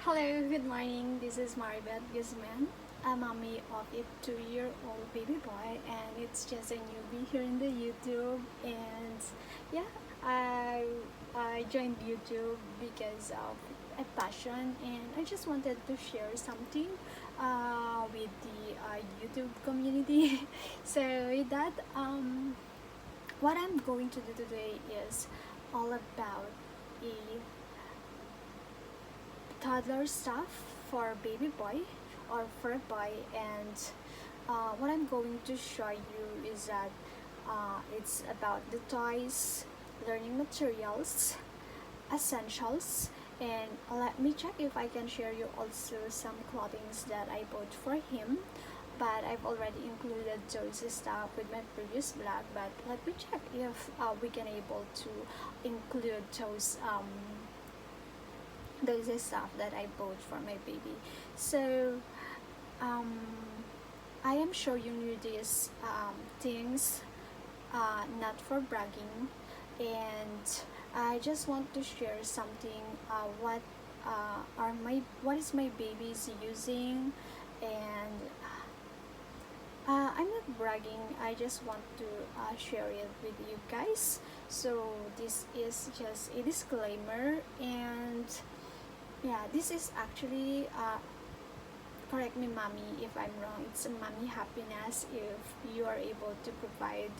Hello, good morning. This is Maribeth Guzman, a mommy of a 2-year-old baby boy, and it's just a newbie here in the YouTube. And yeah, I I joined YouTube because of a passion, and I just wanted to share something with the YouTube community. So with that, what I'm going to do today is all about a toddler stuff for baby boy or for a boy. And what I'm going to show you is that it's about the toys, learning materials, essentials, and let me check if I can share you also some clothings that I bought for him, but I've already included those stuff with my previous vlog. But let me check if we can able to include those stuff that I bought for my baby. So um, I am showing you these things not for bragging, and I just want to share something what is my baby's using. And I'm not bragging, I just want to share it with you guys. So this is just a disclaimer. And yeah, this is actually correct me mommy if I'm wrong, it's a mommy happiness if you are able to provide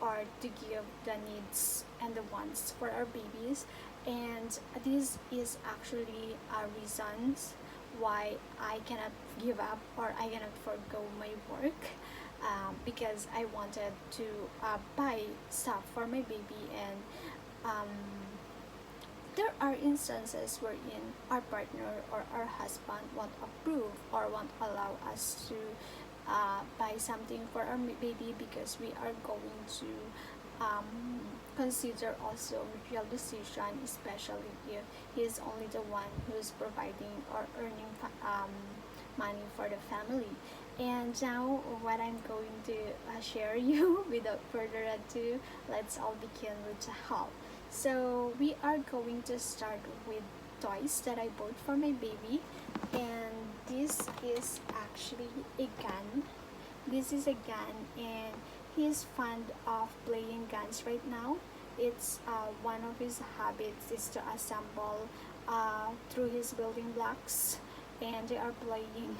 or to give the needs and the wants for our babies. And this is actually reasons why I cannot give up or I cannot forgo my work, because I wanted to buy stuff for my baby. And um, there are instances wherein our partner or our husband won't approve or won't allow us to buy something for our baby, because we are going to consider also mutual decision, especially if he is only the one who's providing or earning money for the family. And now what I'm going to share you without further ado, let's all begin with the haul. So we are going to start with toys that I bought for my baby. And this is actually a gun. This is a gun, and he's fond of playing guns right now. It's one of his habits is to assemble through his building blocks, and they are playing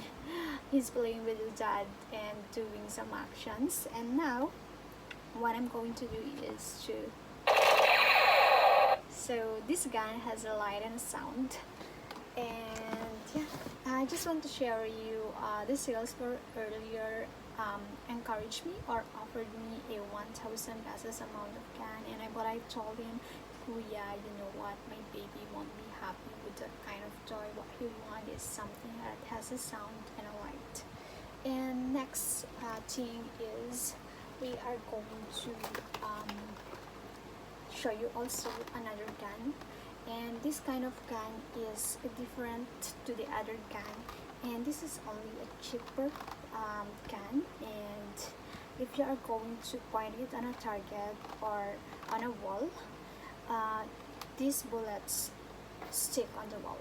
he's playing with his dad and doing some actions. And now what I'm going to do is to so this gun has a light and a sound. And yeah, I just want to share you the sales for earlier encouraged me or offered me a 1,000 pesos amount of gun. And but I told him, Kuya, you know what, my baby won't be happy with that kind of toy. What he wants is something that has a sound and a light. And next thing is we are going to show you also another gun. And this kind of gun is different to the other gun, and this is only a cheaper gun. And if you are going to point it on a target or on a wall, these bullets stick on the wall.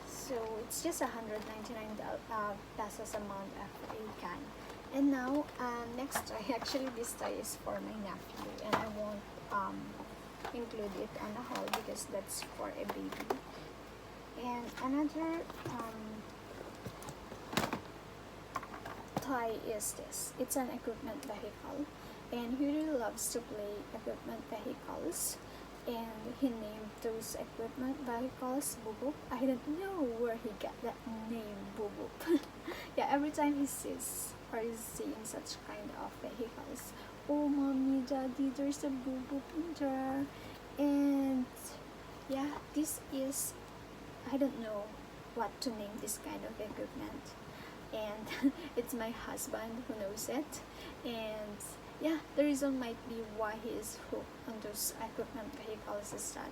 So it's just 199 pesos amount of a gun. And now next toy, actually this toy is for my nephew, and I won't include it on the haul because that's for a baby. And another toy is this. It's an equipment vehicle, and he really loves to play equipment vehicles, and he named those equipment vehicles Boop Boop. I don't know where he got that name Boop Boop. Yeah, every time he sees or is seeing such kind of vehicles, oh mommy, daddy, there's a Boop Boop in there. And yeah, this is, I don't know what to name this kind of equipment, and it's my husband who knows it. And yeah, the reason might be why he is hooked on those equipment vehicles is that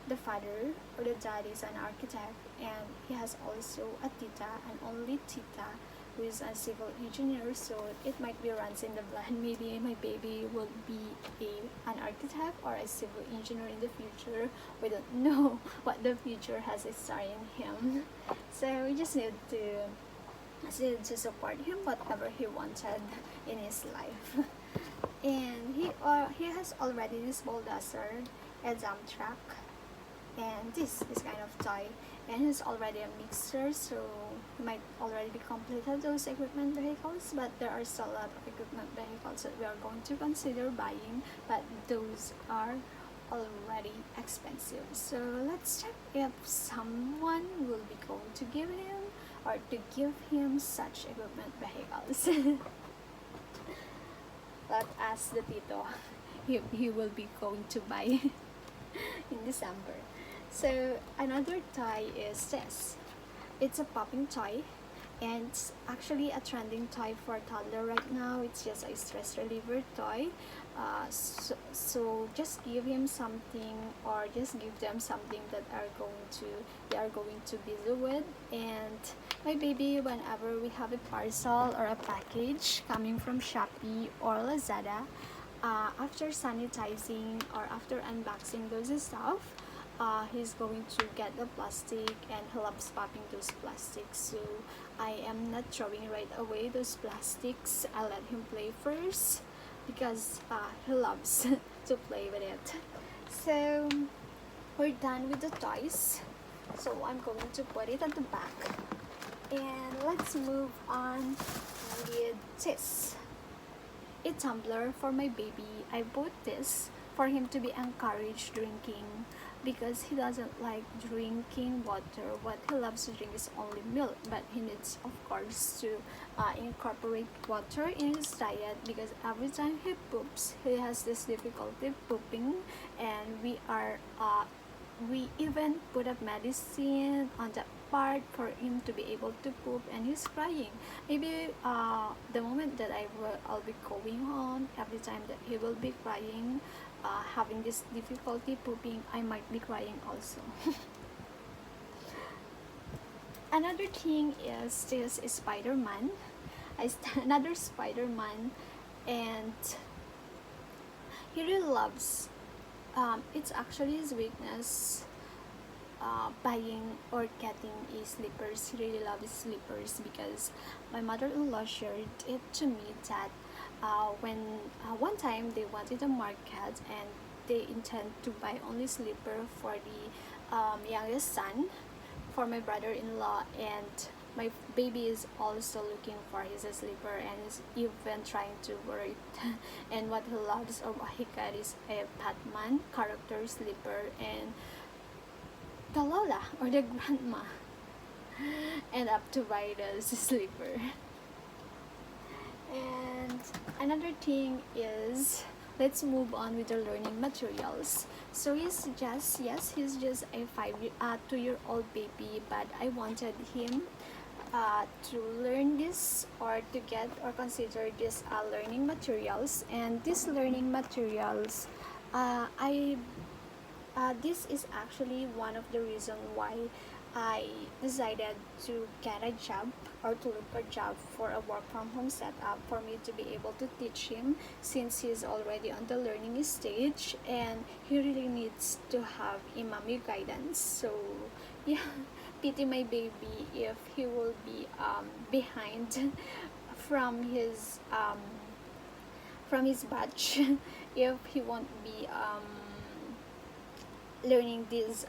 the father or the dad is an architect, and he has also a tita, an only tita, who is a civil engineer, so it might be runs in the blood. Maybe my baby will be an architect or a civil engineer in the future. We don't know what the future has in store in him. So we just need to support him whatever he wanted in his life. And he has already this bulldozer, a dump truck, and this kind of toy, and he's already a mixer, so he might already be completed those equipment vehicles, but there are still a lot of equipment vehicles that we are going to consider buying, but those are already expensive. So let's check if someone will be going to give him or to give him such equipment vehicles. Let's ask the Tito if he will be going to buy in December. So another toy is this. It's a popping toy, and it's actually a trending toy for toddler right now. It's just a stress reliever toy. So just give him something, or just give them something that they are going to busy with. And my baby, whenever we have a parcel or a package coming from Shopee or Lazada, after sanitizing or after unboxing those stuff, he's going to get the plastic, and he loves popping those plastics. So I am not throwing right away those plastics. I let him play first because he loves to play with it. So we're done with the toys, so I'm going to put it at the back, and let's move on with this. A tumbler for my baby. I bought this for him to be encouraged drinking, because he doesn't like drinking water. What he loves to drink is only milk, but he needs, of course, to incorporate water in his diet, because every time he poops, he has this difficulty pooping, and we even put up medicine on that part for him to be able to poop, and he's crying. Maybe the moment that I'll be going home, every time that he will be crying, having this difficulty pooping, I might be crying also. Another thing is this is Spider-Man. Another Spider-Man, and he really loves, it's actually his weakness, buying or getting a slippers. He really loves slippers, because my mother-in-law shared it to me that when one time they went to the market, and they intend to buy only slipper for the youngest son, for my brother-in-law, and my baby is also looking for his slipper, and is even trying to wear it. And what he loves or what he got is a Batman character slipper, and the Lola or the grandma end up to buy the slipper. And another thing is, let's move on with the learning materials. So he's just a 2-year-old baby, but I wanted him to learn this, or to get or consider this learning materials. And these learning materials, this is actually one of the reasons why I decided to get a job, or to look a job for a work from home setup, for me to be able to teach him, since he's already on the learning stage, and he really needs to have a mommy guidance. So yeah, pity my baby if he will be behind from his batch, if he won't be learning these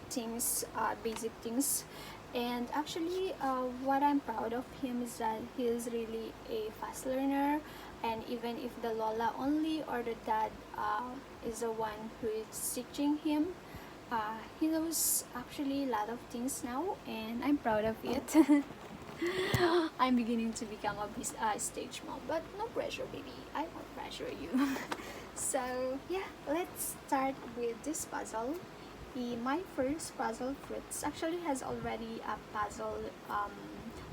things, basic things. And actually, what I'm proud of him is that he is really a fast learner, and even if the Lola only or the dad is the one who is teaching him, he knows actually a lot of things now, and I'm proud of it. I'm beginning to become a stage mom, but no pressure, baby. I won't pressure you. So yeah, let's start with this puzzle. My first puzzle fruits actually has already a puzzle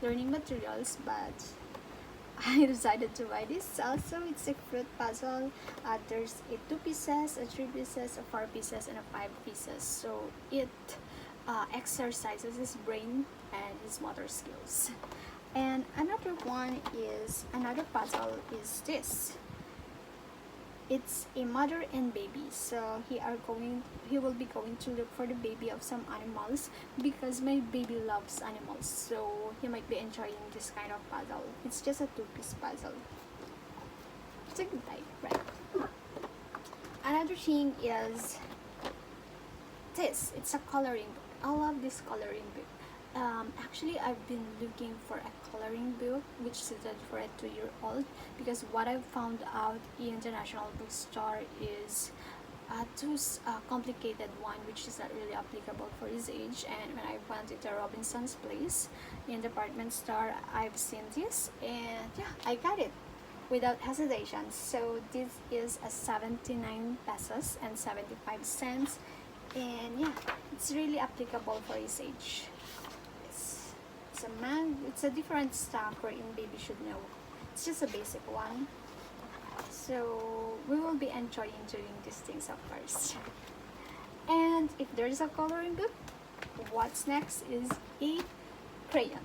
learning materials, but I decided to buy this. Also, it's a fruit puzzle. There's a 2 pieces, a 3 pieces, a 4 pieces, and a 5 pieces. So it exercises his brain and his motor skills. And another one is, another puzzle is this. It's a mother and baby, so he will be going to look for the baby of some animals, because my baby loves animals, so he might be enjoying this kind of puzzle. It's just a two-piece puzzle. It's a good type, right? Another thing is this. It's a coloring book. I love this coloring book. Actually, I've been looking for a coloring book which suited for a 2-year-old, because what I found out in the National Bookstore is too complicated one, which is not really applicable for his age. And when I went to Robinson's Place in department store, I've seen this, and yeah, I got it without hesitation. So this is a 79 pesos and 75 cents, and yeah, it's really applicable for his age. It's a different stuff wherein baby should know. It's just a basic one. So we will be enjoying doing these things of course. And if there's a coloring book, what's next is a crayon.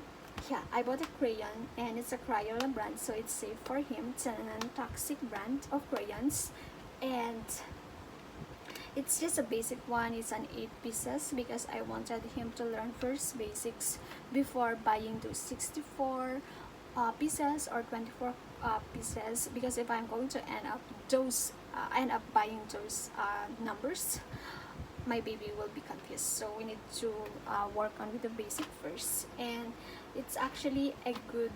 Yeah, I bought a crayon, and it's a Crayola brand, so it's safe for him. It's a non-toxic brand of crayons, and it's just a basic one. It's an 8 pieces, because I wanted him to learn first basics before buying those 64 pieces or 24 pieces, because if I'm going to end up buying those numbers, my baby will be confused. So we need to work on with the basic first. And it's actually a good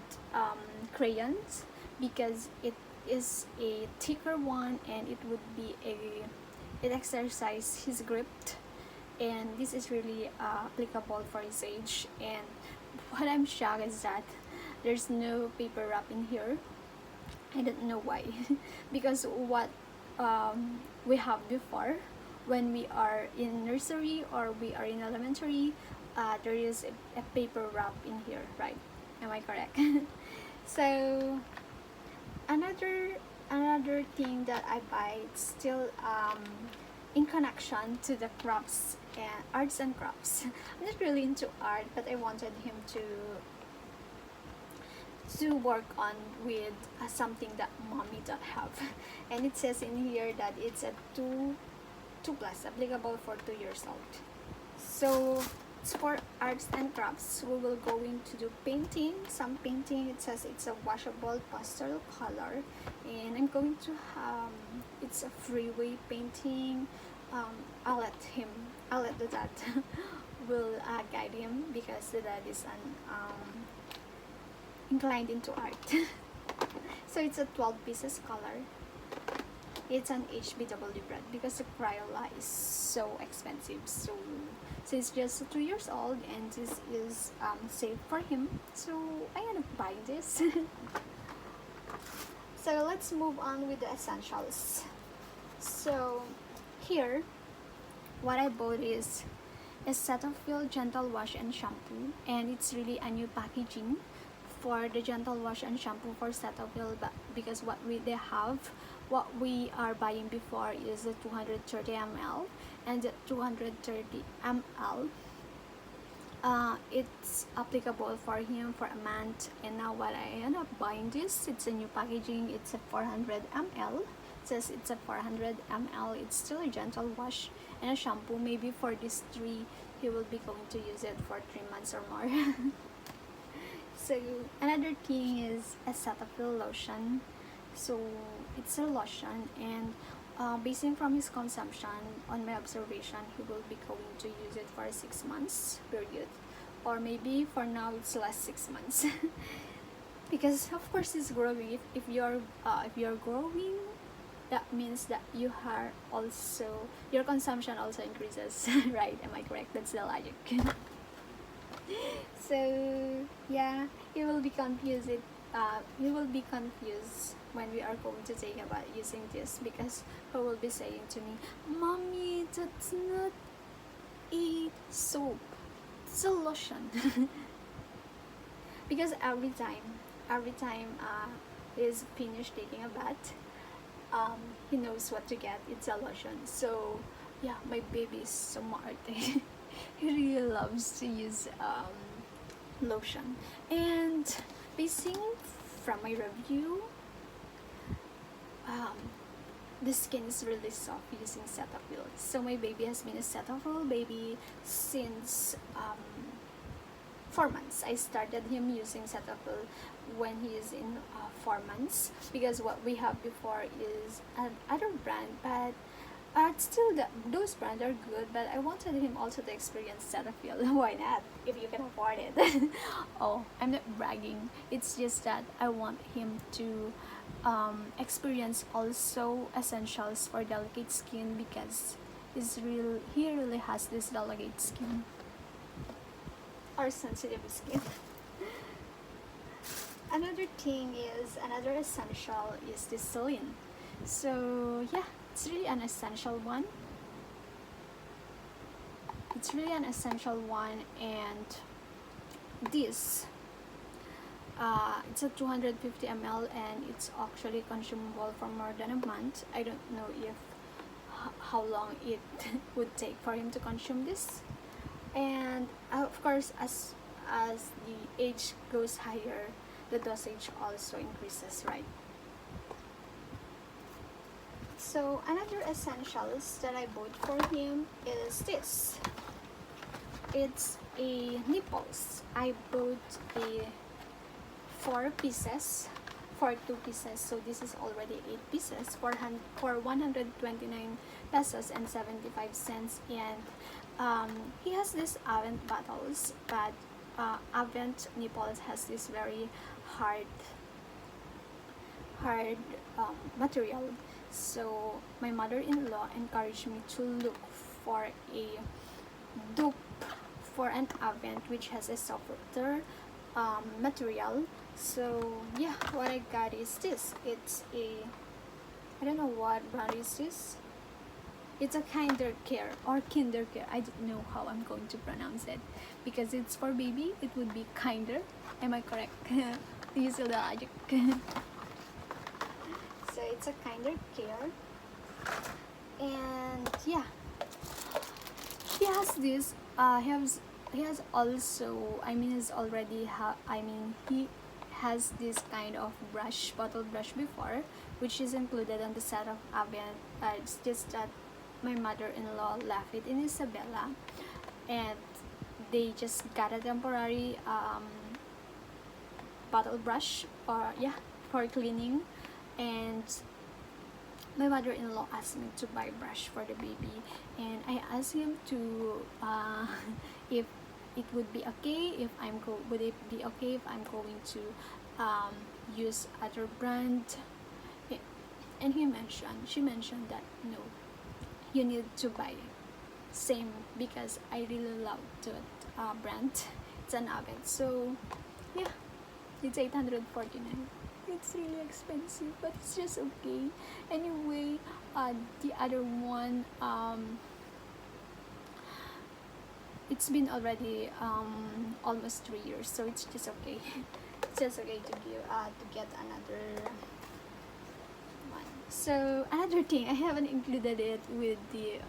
crayons, because it is a thicker one, and it would be it exercise his grip, and this is really applicable for his age. And what I'm shocked is that there's no paper wrap in here. I don't know why. Because what we have before, when we are in nursery or we are in elementary, there is a paper wrap in here, right? Am I correct? So another thing that I buy, it's still in connection to the crafts and arts and crafts. I'm not really into art, but I wanted him to work on with something that mommy don't have. And it says in here that it's a 2 plus, applicable for 2 years old. So it's for arts and crafts. We will going to do painting, some painting. It says it's a washable pastel color, and I'm going to it's a freeway painting. I'll let the dad will guide him, because the dad is inclined into art. So it's a 12 pieces color. It's an HBW brand, because the Crayola is so expensive. So he's just 2 years old, and this is safe for him, so I end up buying this. So let's move on with the essentials. So here, what I bought is a Cetaphil Gentle Wash and Shampoo, and it's really a new packaging for the Gentle Wash and Shampoo for Cetaphil, because what we are buying before is the 230 ml, and the 230 ml it's applicable for him for a month. And now what I end up buying this, it's a new packaging. It's a 400 ml. It says it's a 400 ml. It's still a gentle wash and a shampoo. Maybe for these 3 he will be going to use it for 3 months or more. So another thing is a Cetaphil lotion. So it's a lotion, and basing from his consumption, on my observation, he will be going to use it for 6 months period, or maybe for now it's less 6 months. Because of course he's growing. If you're growing, that means that you are also, your consumption also increases. Right? Am I correct? That's the logic. So yeah, he will be confused when we are going to think about using this, because he will be saying to me, "Mommy, that's not a soap, it's a lotion." Because every time he's finished taking a bath, he knows what to get. It's a lotion. So yeah, my baby is smart. He really loves to use lotion. And basing from my review, um, the skin is really soft using Cetaphil. So my baby has been a Cetaphil baby since 4 months. I started him using Cetaphil when he is in 4 months, because what we have before is another brand, but still those brands are good, but I wanted him also to experience Cetaphil. Why not, if you can afford it? Oh, I'm not bragging, it's just that I want him to experience also essentials for delicate skin, because he really has this delicate skin or sensitive skin. Another essential is the saline. So yeah, it's really an essential one. And this it's a 250 ml, and it's actually consumable for more than a month. I don't know if how long it would take for him to consume this. And of course, as the age goes higher, the dosage also increases, right? So another essentials that I bought for him is this. It's a nipples. I bought a 4 pieces for 2 pieces, so this is already 8 pieces for 129 pesos and 75 cents. And he has this Avent bottles, but Avent nipples has this very hard material. So my mother-in-law encouraged me to look for a dupe for an Avent which has a softer material. So yeah, what I got is this. It's I don't know what brand is this. It's a Kinder Care or Kinder Care. I don't know how I'm going to pronounce it, because it's for baby. It would be Kinder. Am I correct? Use the logic. So it's a Kinder Care, and yeah, he has this. He has also. He has this kind of bottle brush before, which is included on the set of Avent. It's just that my mother-in-law left it in Isabela, and they just got a temporary bottle brush for cleaning. And my mother-in-law asked me to buy brush for the baby, and I asked him to if it would be okay if would it be okay if I'm going to use other brand. And she mentioned that no, you need to buy same, because I really love that brand. It's an Avent. So yeah, it's 849. It's really expensive, but it's just okay. Anyway, the other one, it's been already almost 3 years, so it's just okay. It's just okay to get another one. So another thing, I haven't included it with the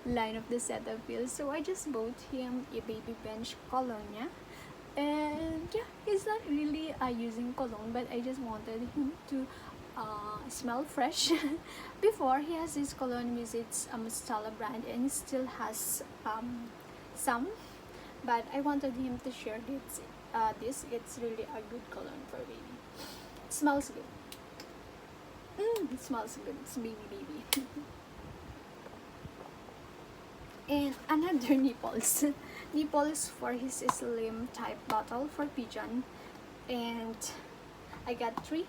line of the Cetaphil, so I just bought him a baby bench cologne. And yeah, he's not really using cologne, but I just wanted him to smell fresh. Before, he has this cologne with its Stella brand, and he still has some, but I wanted him to share this. It's really a good cologne for baby. It smells good. It smells good. It's baby. And another nipples. Nipples for his slim type bottle for pigeon, and I got 3.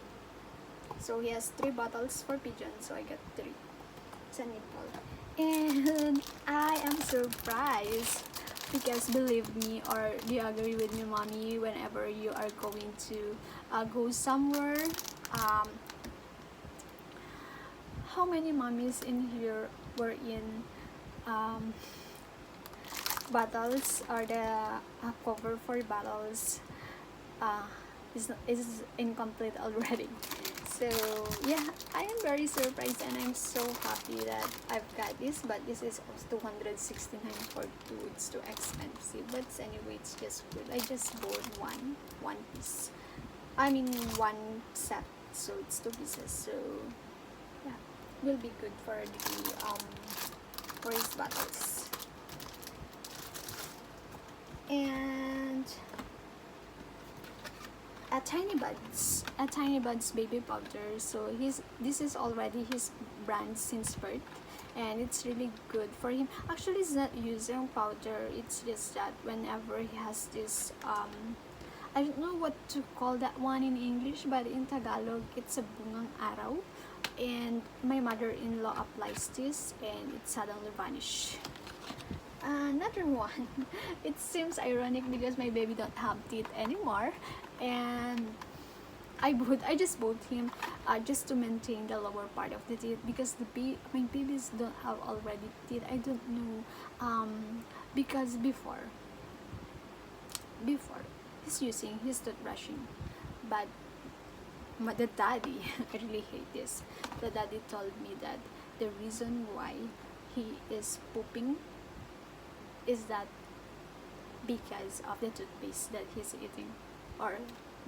So he has 3 bottles for pigeon, so I got 3. It's a nipple. And I am surprised, because believe me, or do you agree with me, mommy, whenever you are going to go somewhere, how many mommies in here were in bottles, or the cover for bottles is incomplete already. So yeah, I am very surprised and I'm so happy that I've got this, but this is also 269 for two. It's too expensive, but anyway, it's just good. I just bought one piece. I mean one set, so it's two pieces. So yeah, will be good for his bottles. And a tiny buds baby powder. So this is already his brand since birth, and it's really good for him. Actually, it's not using powder. It's just that whenever he has this I don't know what to call that one in English, but in Tagalog, it's a bungang araw. And my mother-in-law applies this, and it suddenly vanished. Another one. It seems ironic because my baby don't have teeth anymore, and I just bought him just to maintain the lower part of the teeth because my babies don't have already teeth. I don't know because before he's using his toothbrushing, but the daddy I really hate this. The daddy told me that the reason why he is pooping is that because of the toothpaste that he's eating or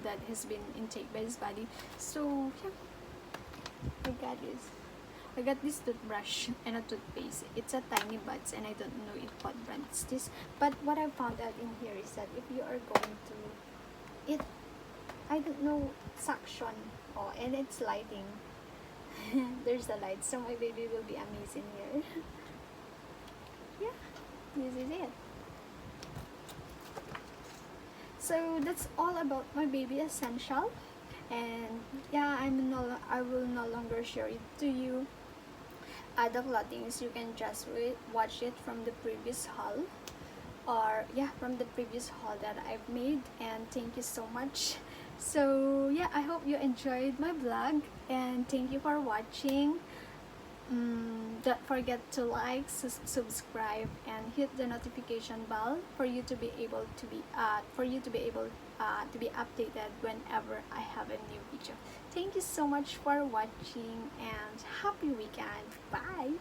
that has been intake by his body. So yeah, I got this toothbrush and a toothpaste. It's a tiny buds and I don't know what brand is this. But what I found out in here is that if you are going to it, I don't know, suction, oh, and it's lighting. There's the light, so my baby will be amazing here. Yeah, this is it. So that's all about my baby essential, and yeah, I will no longer share it to you. The clothings, you can just watch it from the previous haul, or yeah, from the previous haul that I've made. And thank you so much. So yeah, I hope you enjoyed my vlog, and thank you for watching. Don't forget to like, subscribe, and hit the notification bell for you to be able to be updated whenever I have a new video. Thank you so much for watching, and happy weekend. Bye.